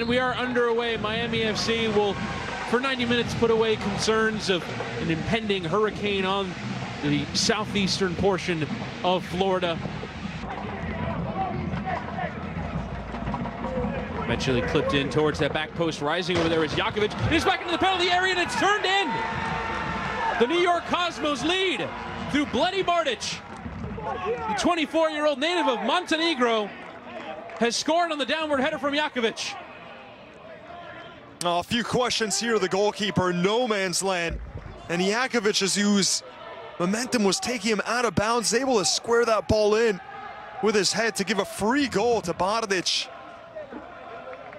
And we are underway. Miami FC will, for 90 minutes, put away concerns of an impending hurricane on the southeastern portion of Florida. Eventually clipped in towards that back post. Rising over there is Jakovic. He's back into the penalty area, and it's turned in. The New York Cosmos lead through Bledi Bardic. The 24-year-old native of Montenegro has scored on the downward header from Jakovic. A few questions here. The goalkeeper, no man's land. And Jakovic, as whose momentum was taking him out of bounds, able to square that ball in with his head to give a free goal to Bardic.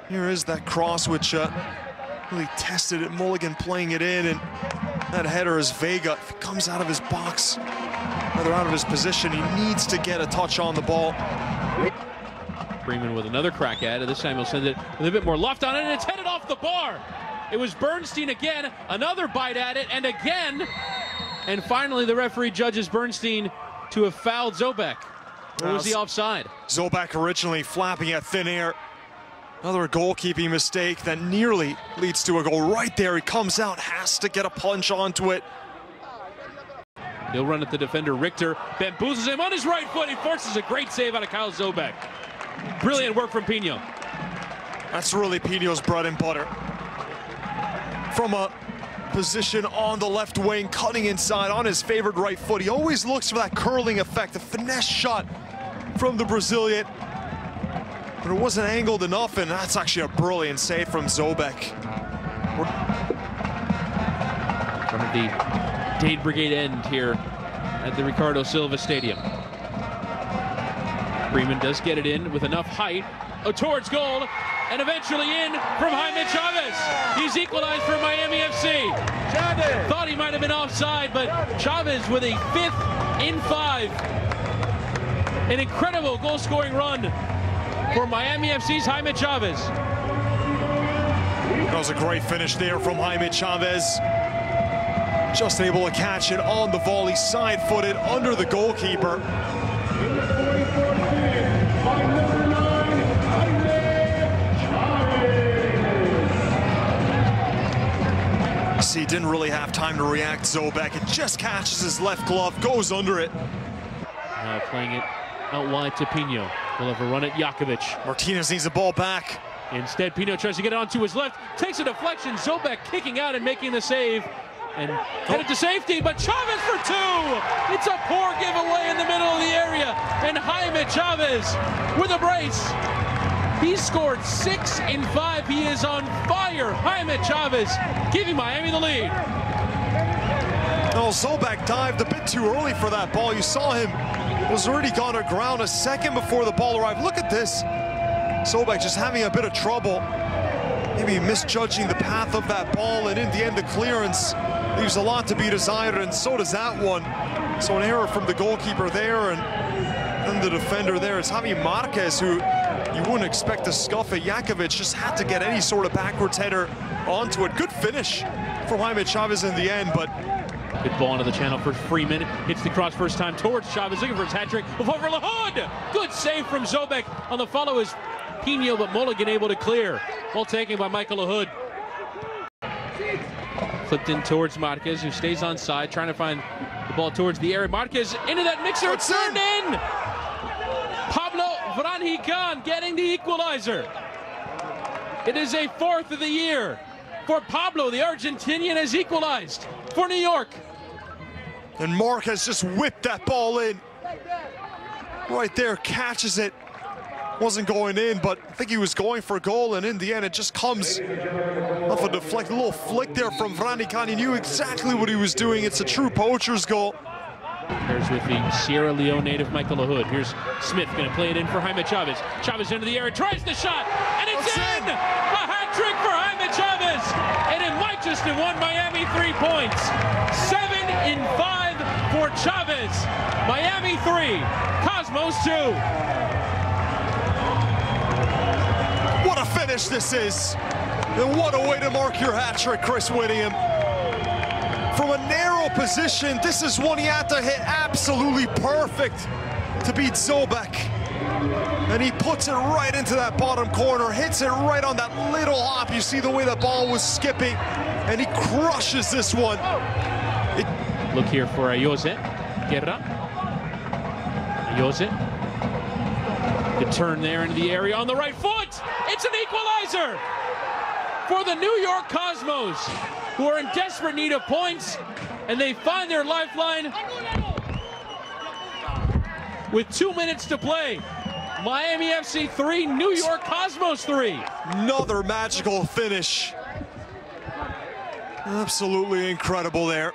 Here is that cross, which really tested it. Mulligan playing it in, and that header is Vega. If it comes out of his box, rather out of his position, he needs to get a touch on the ball. Freeman with another crack at it. This time he'll send it with a bit more loft on it, and it's headed off the bar. It was Bernstein again, another bite at it, and again. And finally, the referee judges Bernstein to have fouled Zobek. Or was he offside? Zobek originally flapping at thin air. Another goalkeeping mistake that nearly leads to a goal. Right there, he comes out, has to get a punch onto it. He'll run at the defender, Richter. Bamboozles him on his right foot. He forces a great save out of Kyle Zobek. Brilliant work from Pino. That's really Pino's bread and butter. From a position on the left wing, cutting inside on his favored right foot. He always looks for that curling effect, a finesse shot from the Brazilian. But it wasn't angled enough, and that's actually a brilliant save from Zobek. From the Dade Brigade end here at the Ricardo Silva Stadium. Freeman does get it in with enough height towards goal, and eventually in from Jaime Chavez. He's equalized for Miami FC. Chavez thought he might have been offside, but Chavez with a 5th in 5. An incredible goal-scoring run for Miami FC's Jaime Chavez. That was a great finish there from Jaime Chavez. Just able to catch it on the volley, side-footed under the goalkeeper. See, didn't really have time to react, Zobek. It just catches his left glove, goes under it. Now playing it out wide to Pino. We'll have a run at Jakovic. Martinez needs the ball back. Instead, Pino tries to get it onto his left, takes a deflection. Zobek kicking out and making the save, and headed to safety, but Chavez for 2! It's a poor giveaway in the middle of the area, and Jaime Chavez with a brace. He scored 6 in 5. He is on fire. Jaime Chavez giving Miami the lead. No, Zobek dived a bit too early for that ball. You saw him was already gone to ground a second before the ball arrived. Look at this. Zobek just having a bit of trouble. Maybe misjudging the path of that ball, and in the end, the clearance leaves a lot to be desired, and so does that one. So an error from the goalkeeper there, and then the defender there. It's Javi Marquez, who you wouldn't expect to scuff at. Jakovic just had to get any sort of backwards header onto it. Good finish from Jaime Chavez in the end, but good ball into the channel for Freeman. Hits the cross first time towards Chavez, looking for his hat-trick. Over LaHood! Good save from Zobek. On the follow is Pino, but Mulligan able to clear. Ball taken by Michael LaHood. Flipped in towards Marquez, who stays on side, trying to find the ball towards the area. Marquez into that mixer. It's turned in! Pablo Vranjican getting the equalizer. It is a 4th of the year for Pablo. The Argentinian has equalized for New York. And Marquez just whipped that ball in. Right there, catches it. Wasn't going in, but I think he was going for a goal, and in the end, it just comes off a deflected little flick there from Vranjican. He knew exactly what he was doing. It's a true poacher's goal. There's with the Sierra Leone native Michael LaHood. Here's Smith going to play it in for Jaime Chavez. Chavez into the area, tries the shot, and it's in! A hat-trick for Jaime Chavez, and it might just have won Miami 3 points. 7 in 5 for Chavez. Miami 3, Cosmos 2. What a finish this is. And what a way to mark your hat-trick, Chris Whittingham. From a narrow position, this is one he had to hit absolutely perfect to beat Zobek. And he puts it right into that bottom corner, hits it right on that little hop. You see the way the ball was skipping, and he crushes this one. Look here for Jose Guerra. Jose. The turn there into the area on the right foot. It's an equalizer for the New York Cosmos, who are in desperate need of points, and they find their lifeline with 2 minutes to play. Miami FC 3, New York Cosmos 3. Another magical finish. Absolutely incredible there.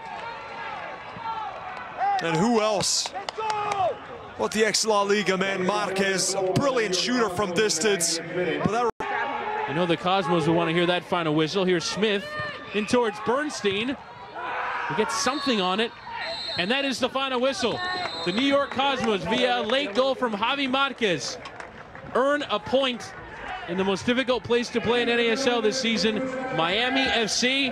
And who else? Well, the ex-La Liga man, Marquez, a brilliant shooter from distance. But that... I know the Cosmos will want to hear that final whistle. Here's Smith in towards Bernstein. He gets something on it, and that is the final whistle. The New York Cosmos, via a late goal from Javi Marquez, earn a point in the most difficult place to play in NASL this season, Miami FC.